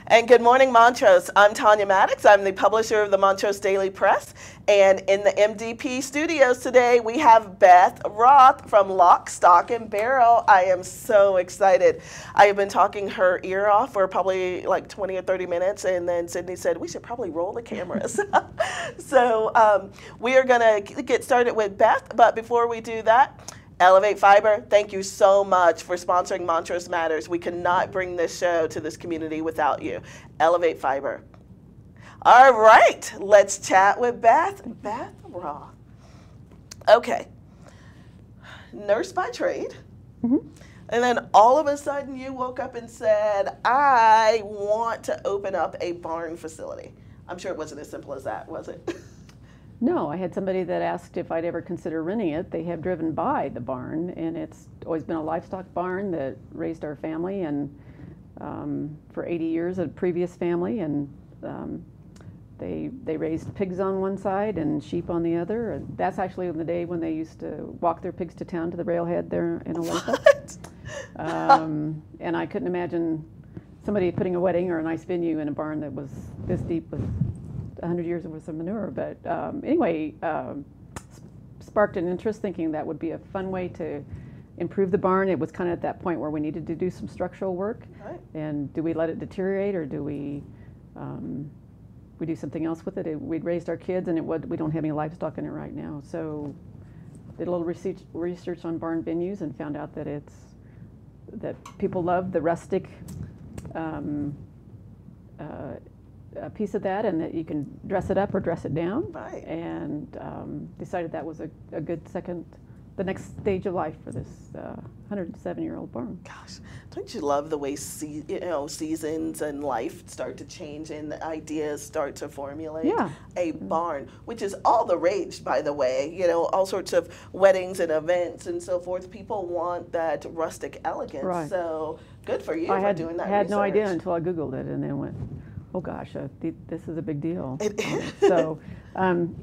And good morning, Montrose. I'm Tonya Maddox. I'm the publisher of the Montrose Daily Press. And in the MDP studios today, we have Bev Roth from Lock, Stock, and Barrel. I am so excited. I have been talking her ear off for probably like 20 or 30 minutes, and then Sydney said, we should probably roll the cameras. So we are going to get started with Bev, but before we do that, Elevate Fiber, thank you so much for sponsoring Montrose Matters. We cannot bring this show to this community without you. Elevate Fiber. All right, let's chat with Bev Roth. Okay, nurse by trade. Mm-hmm. And then all of a sudden you woke up and said, I want to open up a barn facility. I'm sure it wasn't as simple as that, was it? No, I had somebody that asked if I'd ever consider renting it. They have driven by the barn, and it's always been a livestock barn that raised our family, and for 80 years, a previous family, and they raised pigs on one side and sheep on the other. And that's actually on the day when they used to walk their pigs to town to the railhead there in Olathe. And I couldn't imagine somebody putting a wedding or a nice venue in a barn that was this deep with 100 years worth of manure, but anyway, sparked an interest, thinking that would be a fun way to improve the barn. It was kind of at that point where we needed to do some structural work, right. And do we let it deteriorate, or do we do something else with it? We'd raised our kids, and we don't have any livestock in it right now, so did a little research on barn venues and found out that people love the rustic a piece of that, and that you can dress it up or dress it down. Right. And decided that was a good the next stage of life for this 107-year-old barn. Gosh, don't you love the way seasons and life start to change and the ideas start to formulate? Yeah. A barn, which is all the rage, by the way. All sorts of weddings and events and so forth. People want that rustic elegance. Right. So good for you for doing that. I had research. No idea until I Googled it, and then went, oh gosh, this is a big deal. It is. So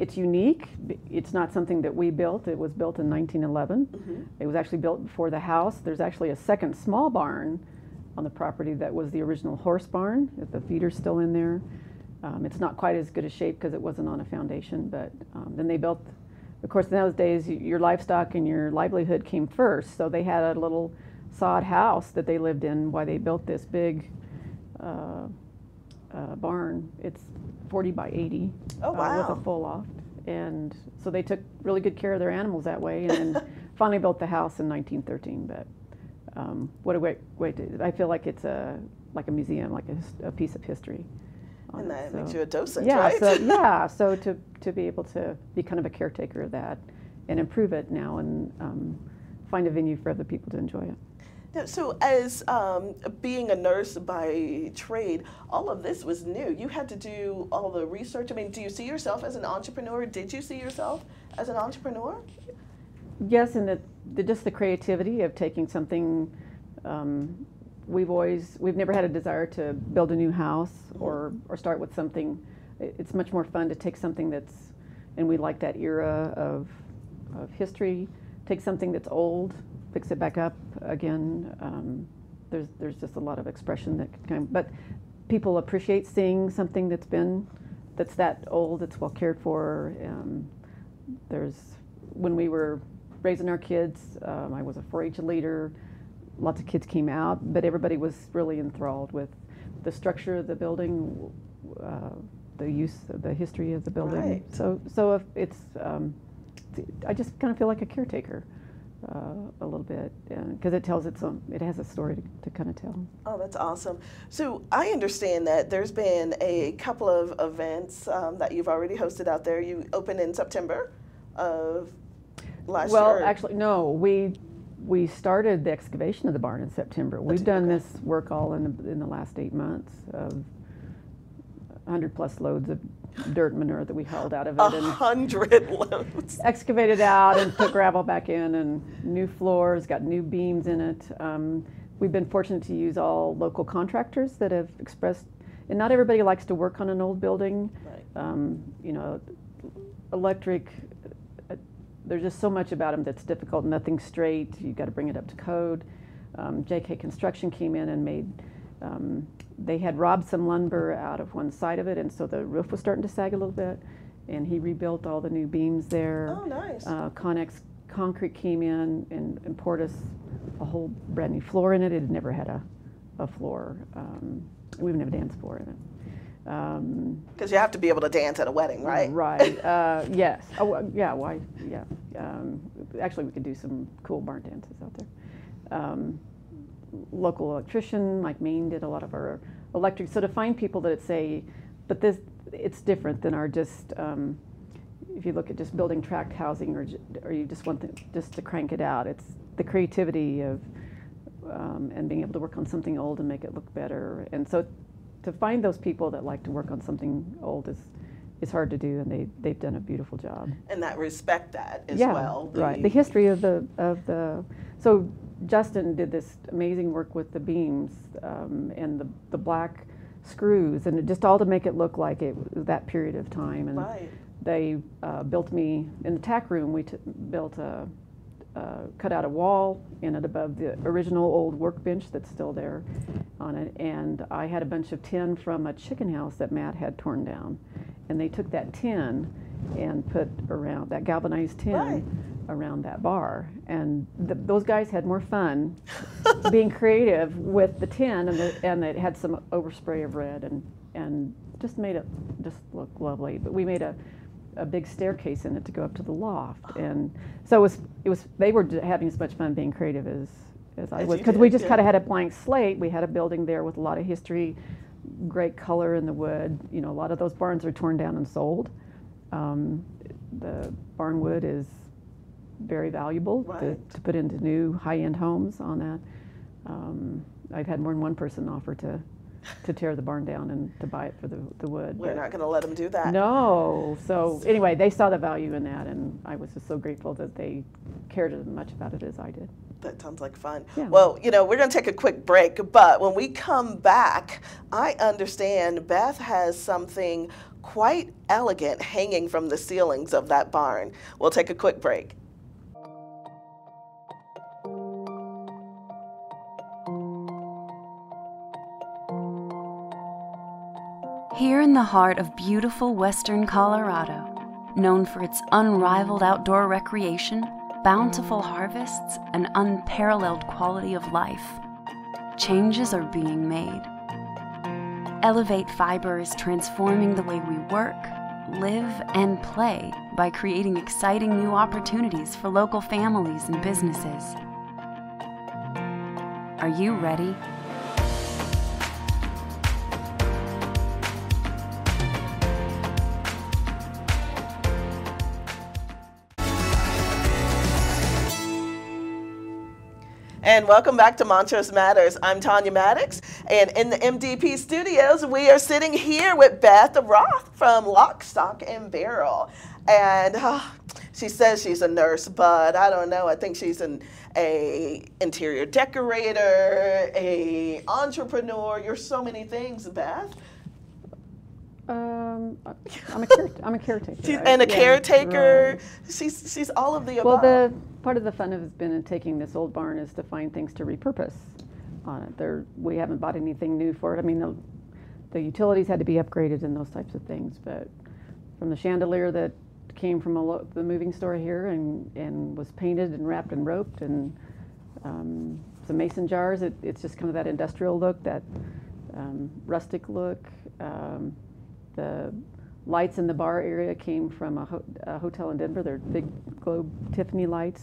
it's unique. It's not something that we built. It was built in 1911. Mm-hmm. It was actually built before the house. There's actually a second small barn on the property that was the original horse barn. The feeder's still in there. It's not quite as good a shape because it wasn't on a foundation, but then they built, of course, in those days, your livestock and your livelihood came first. So they had a little sod house that they lived in while they built this big barn. It's 40 by 80. Oh, wow. With a full loft, and so they took really good care of their animals that way, and then finally built the house in 1913. But what a great way to! I feel like it's like a museum, like a piece of history. And that makes you a docent, yeah, right? So to be able to be kind of a caretaker of that and improve it now, and find a venue for other people to enjoy it. So as being a nurse by trade, all of this was new. You had to do all the research. I mean, do you see yourself as an entrepreneur? Did you see yourself as an entrepreneur? Yes, and just the creativity of taking something. We've never had a desire to build a new house or start with something. It's much more fun to take something and we like that era of history, take something that's old, fix it back up again. There's just a lot of expression but people appreciate seeing something that's that old, that's well cared for. When we were raising our kids, I was a 4-H leader. Lots of kids came out, but everybody was really enthralled with the structure of the building, the history of the building. Right. So if it's, I just kind of feel like a caretaker. A little bit, because it has a story to kind of tell. Oh, that's awesome. So I understand that there's been a couple of events that you've already hosted out there. You opened in September of last year. Well, actually, no. We started the excavation of the barn in September. We've done this work all in the last 8 months of 100+ loads of dirt and manure that we hauled out of it. 100 loads. Excavated out and put gravel back in, and new floors, got new beams in it. We've been fortunate to use all local contractors that have expressed, and not everybody likes to work on an old building. Right. Electric, there's just so much about them that's difficult. Nothing's straight. You've got to bring it up to code. JK Construction came in and made they had robbed some lumber out of one side of it, and so the roof was starting to sag a little bit. And he rebuilt all the new beams there. Oh, nice. Connex Concrete came in and poured us a whole brand new floor in it. It had never had a floor. We even have a dance floor in it. Because you have to be able to dance at a wedding, right? Right. Yes. Oh, yeah. Why? Yeah. Actually, we could do some cool barn dances out there. Local electrician, like Maine, did a lot of our electric. So to find people that say, but it's different than our just. If you look at just building tract housing, or you just want just to crank it out, it's the creativity of and being able to work on something old and make it look better. And so to find those people that like to work on something old is hard to do, and they've done a beautiful job. And that respect that as yeah, well. Right. The history of the so Justin did this amazing work with the beams and the black screws, and just all to make it look like it was that period of time. And right. They built me in the tack room. We built cut out a wall in it above the original old workbench that's still there on it, and I had a bunch of tin from a chicken house that Matt had torn down, and they took that tin and put around that galvanized tin right. around that bar, and those guys had more fun being creative with the tin, and it had some overspray of red and just made it just look lovely. But we made a big staircase in it to go up to the loft, and so it was they were having as much fun being creative as I was, because we just kind of had a blank slate. We had a building there with a lot of history, great color in the wood. You know, a lot of those barns are torn down and sold. The barn wood is very valuable right. to put into new high-end homes on that. I've had more than one person offer to tear the barn down and to buy it for the wood. We're not going to let them do that. No. So anyway, they saw the value in that, and I was just so grateful that they cared as much about it as I did. That sounds like fun. Yeah. Well, we're going to take a quick break, but when we come back, I understand Beth has something quite elegant hanging from the ceilings of that barn. We'll take a quick break. Here in the heart of beautiful western Colorado, known for its unrivaled outdoor recreation, bountiful harvests, and unparalleled quality of life, changes are being made. Elevate Fiber is transforming the way we work, live, and play by creating exciting new opportunities for local families and businesses. Are you ready? And welcome back to Montrose Matters. I'm Tonya Maddox, and in the MDP studios, we are sitting here with Bev Roth from Lock, Stock, and Barrel. And she says she's a nurse, but I don't know. I think she's an interior decorator, a entrepreneur. You're so many things, Beth. I'm a caretaker. And a caretaker. Right. She's all of the above. Well, part of the fun has been in taking this old barn is to find things to repurpose on it. We haven't bought anything new for it. I mean, the utilities had to be upgraded and those types of things, but from the chandelier that came from the moving store here and was painted and wrapped and roped, and some mason jars, it's just kind of that industrial look, that rustic look. The lights in the bar area came from a hotel in Denver. They're big globe Tiffany lights,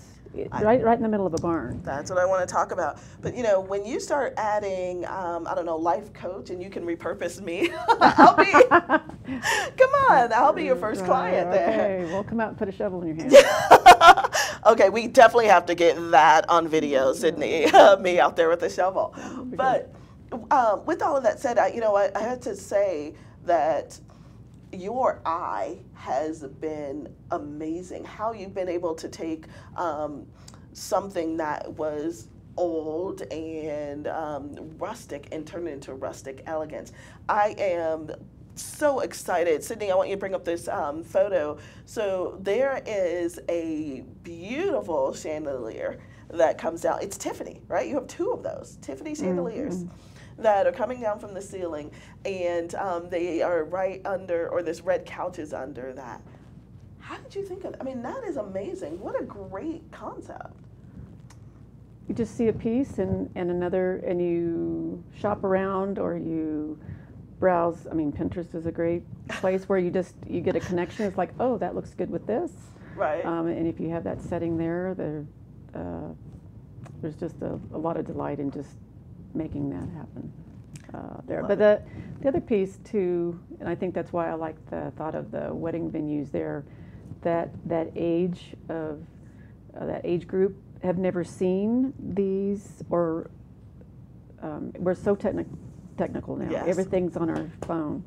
right in the middle of a barn. That's what I want to talk about. But when you start adding, life coach, and you can repurpose me, I'll be your first client there. Okay, well, come out and put a shovel in your hand. Okay, we definitely have to get that on video, Sydney, me out there with a shovel. But with all of that said, I had to say that your eye has been amazing. How you've been able to take something that was old and rustic and turn it into rustic elegance. I am so excited. Sydney, I want you to bring up this photo. So there is a beautiful chandelier that comes out. It's Tiffany, right? You have two of those Tiffany chandeliers. that are coming down from the ceiling, and they are right under, or this red couch is under that. How did you think of that? I mean, that is amazing. What a great concept. You just see a piece and another, and you shop around or you browse. I mean, Pinterest is a great place where you get a connection. It's like, oh, that looks good with this. Right. And if you have that setting there, there's just a lot of delight in just making that happen there. But the other piece too, and I think that's why I like the thought of the wedding venues there, that age group have never seen these, or we're so technical now. Yes. Everything's on our phone.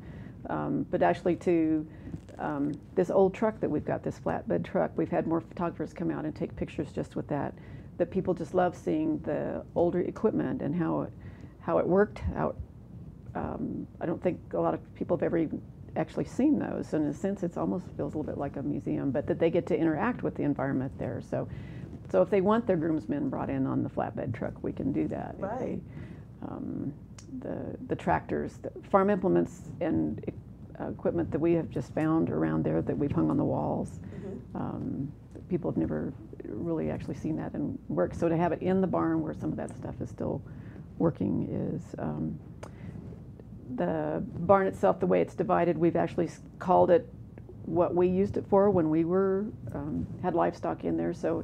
But actually this old truck that we've got, this flatbed truck, we've had more photographers come out and take pictures just with that people just love seeing the older equipment and how it worked out. I don't think a lot of people have ever even actually seen those. So in a sense, it almost feels a little bit like a museum, but that they get to interact with the environment there. So if they want their groomsmen brought in on the flatbed truck, we can do that. Right. The tractors, the farm implements and equipment that we have just found around there that we've hung on the walls. Mm-hmm. People have never really actually seen that and work. So to have it in the barn where some of that stuff is still working is, the barn itself, the way it's divided, we've actually called it what we used it for when we were had livestock in there. So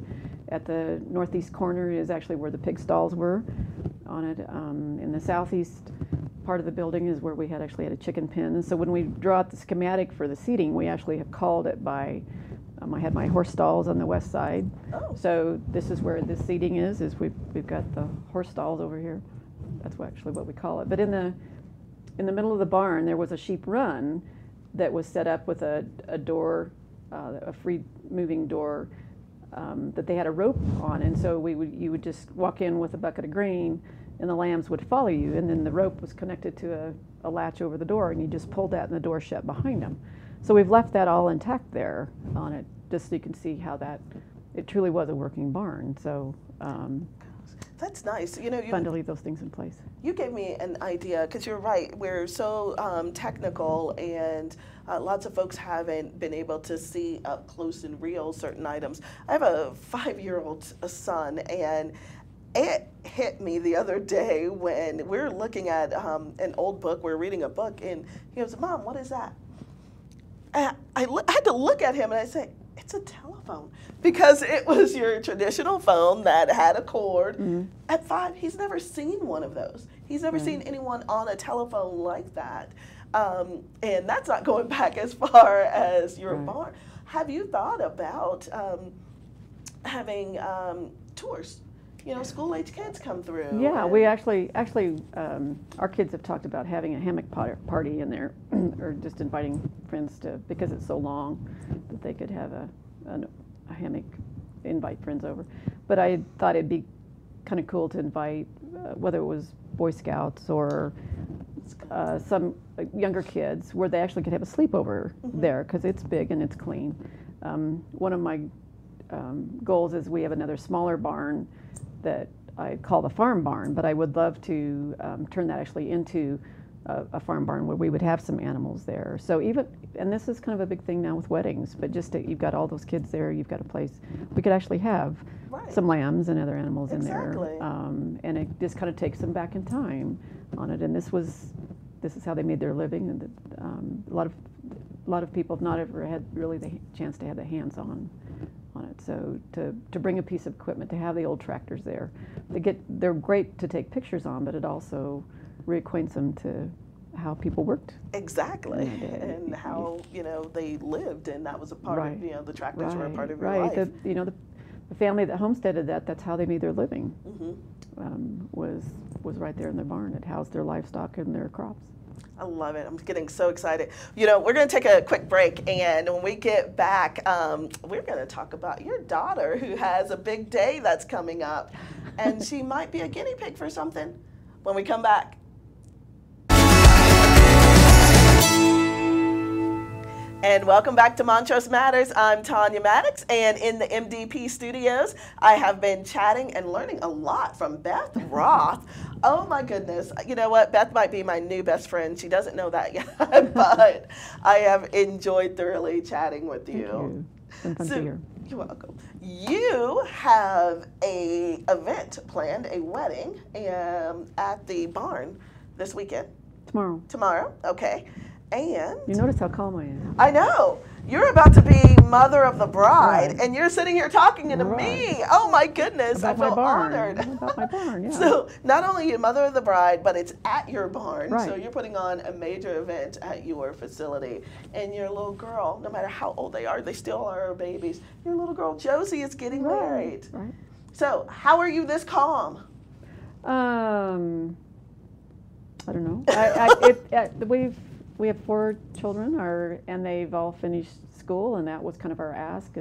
at the northeast corner is actually where the pig stalls were on it. In the southeast part of the building is where we actually had a chicken pen. And so when we draw out the schematic for the seating, we actually have called it by, I had my horse stalls on the west side. Oh. So this is where the seating is we've got the horse stalls over here. That's actually what we call it. But in the middle of the barn, there was a sheep run that was set up with a door, a free moving door that they had a rope on. And so you would just walk in with a bucket of grain and the lambs would follow you. And then the rope was connected to a latch over the door and you just pulled that and the door shut behind them. So we've left that all intact there on it, just so you can see how it truly was a working barn. So that's nice. Fun to leave those things in place. You gave me an idea, because you're right. We're so technical, and lots of folks haven't been able to see up close and real certain items. I have a 5-year-old son, and it hit me the other day when we're looking at an old book. We're reading a book, and he goes, "Mom, what is that?" And I had to look at him, and I say, "It's a telephone," because it was your traditional phone that had a cord. Mm-hmm. At 5, he's never seen one of those. He's never seen anyone on a telephone like that. And that's not going back as far as your barn. Have you thought about having tours? School-age kids come through. Yeah, we actually, our kids have talked about having a hammock party in there, or just inviting friends because it's so long, that they could have a hammock, invite friends over. But I thought it'd be kind of cool to invite, whether it was Boy Scouts or some younger kids, where they actually could have a sleepover there, because it's big and it's clean. One of my goals is we have another smaller barn that I call the farm barn, but I would love to turn that actually into a farm barn where we would have some animals there. So and this is kind of a big thing now with weddings, but you've got all those kids there, you've got a place, we could actually have some lambs and other animals in there. And it just kind of takes them back in time on it. And this is how they made their living, and a lot of people have not ever had really the chance to have the hands on it. So to bring a piece of equipment, to have the old tractors there, they're great to take pictures on, but it also reacquaints them to how people worked. Exactly, and how they lived, and that was a part of the tractors were a part of your life. The family that homesteaded that's how they made their living. Was right there in their barn. It housed their livestock and their crops. I love it. I'm getting so excited. We're going to take a quick break, and when we get back, we're going to talk about your daughter, who has a big day that's coming up, and she might be a guinea pig for something when we come back. And welcome back to Montrose Matters. I'm Tonya Maddox, and in the MDP studios, I have been chatting and learning a lot from Bev Roth. Oh my goodness. You know what? Beth might be my new best friend. She doesn't know that yet, but I have enjoyed thoroughly chatting with you. Thank you. It's been fun to hear. You're welcome. You have a event planned, a wedding, at the barn this weekend. Tomorrow. Tomorrow, okay. And You notice how calm I am. I know. You're about to be mother of the bride, Right. and you're sitting here talking to Right. me. Oh my goodness, About I my feel barn. honored. About my barn, yeah. So not only are you mother of the bride, but it's at your barn. Right. So you're putting on a major event at your facility. And your little girl, no matter how old they are, they still are babies. Your little girl, Josie, is getting married. Right. So how are you this calm? I don't know. We have 4 children, and they've all finished school, and that was kind of our ask: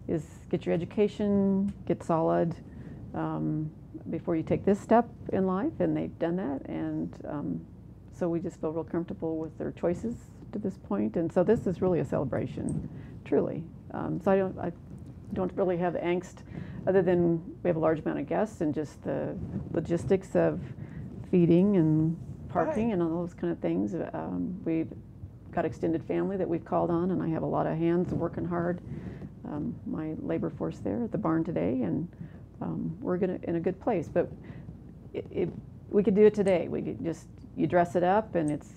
is get your education, get solid before you take this step in life, and they've done that, and so we just feel real comfortable with their choices to this point, and so this is really a celebration, truly. So I don't really have angst, other than we have a large amount of guests and just the logistics of feeding and parking and all those kind of things. We've got extended family that we've called on, and I have a lot of hands working hard. My labor force there at the barn today, and we're in a good place. But we could do it today. We could just, you dress it up, and it's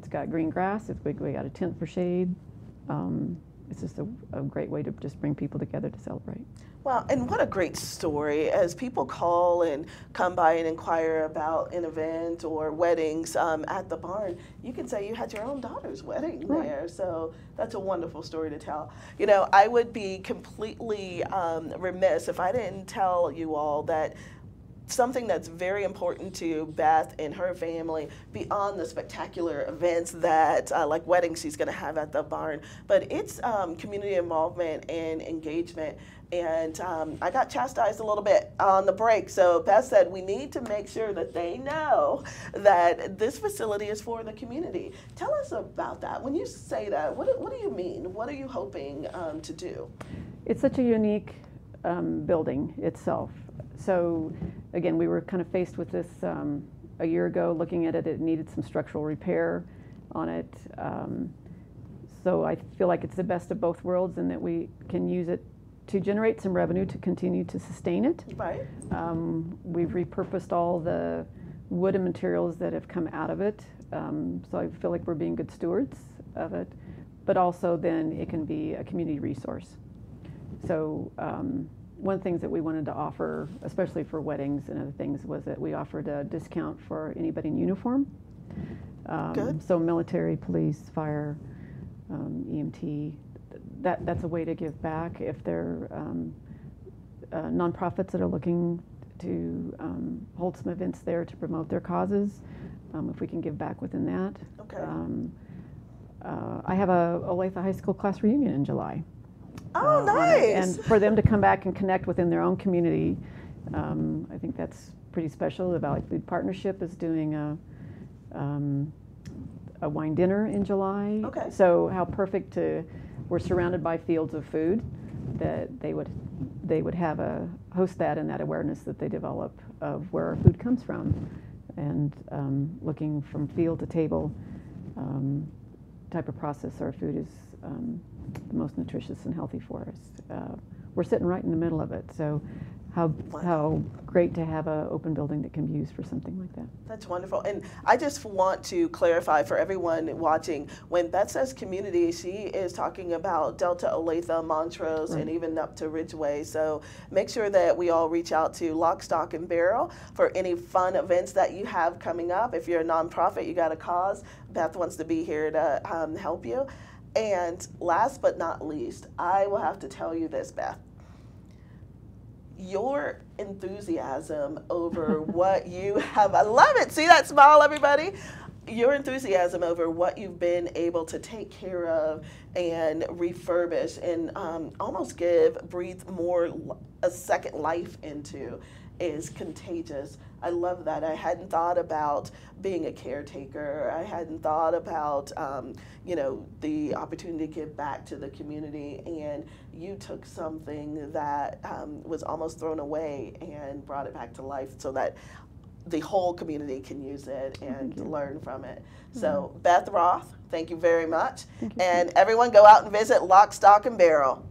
got green grass. We got a tent for shade. It's just a great way to just bring people together to celebrate. Well, and what a great story. As people call and come by and inquire about an event or weddings at the barn, you can say you had your own daughter's wedding there. So that's a wonderful story to tell. You know, I would be completely remiss if I didn't tell you all that something that's very important to Beth and her family, beyond the spectacular events that, like weddings she's going to have at the barn, but it's community involvement and engagement. And I got chastised a little bit on the break. So Beth said we need to make sure that they know that this facility is for the community. Tell us about that. When you say that, what do you mean? What are you hoping to do? It's such a unique building itself. So again, we were kind of faced with this a year ago, looking at it. It needed some structural repair on it. So I feel like it's the best of both worlds, in that we can use it to generate some revenue to continue to sustain it. Right. We've repurposed all the wood and materials that have come out of it. So I feel like we're being good stewards of it. But also then it can be a community resource. So one of the things that we wanted to offer, especially for weddings and other things, was that we offered a discount for anybody in uniform. Good. So military, police, fire, EMT, that's a way to give back. If they're nonprofits that are looking to hold some events there to promote their causes, if we can give back within that. Okay. I have a Olathe High School class reunion in July. Oh, nice. And for them to come back and connect within their own community, I think that's pretty special. The Valley Food Partnership is doing a wine dinner in July. Okay. So how perfect we're surrounded by fields of food, that they would have host that, and that awareness that they develop of where our food comes from, and looking from field to table type of process. Our food is the most nutritious and healthy for us. We're sitting right in the middle of it, so how great to have an open building that can be used for something like that. That's wonderful. And I just want to clarify for everyone watching, when Beth says community, she is talking about Delta, Olathe, Montrose, and even up to Ridgeway. So make sure that we all reach out to Lock, Stock, and Barrel for any fun events that you have coming up. If you're a nonprofit, you got a cause, Beth wants to be here to help you. And last but not least, I will have to tell you this, Beth. Your enthusiasm over what you have, I love it. See that smile, everybody? Your enthusiasm over what you've been able to take care of and refurbish and almost breathe more a second life into is contagious. I love that. I hadn't thought about being a caretaker. I hadn't thought about, you know, the opportunity to give back to the community. And you took something that was almost thrown away and brought it back to life so that the whole community can use it and learn from it. So Bev Roth, thank you very much. And everyone go out and visit Lock, Stock, and Barrel.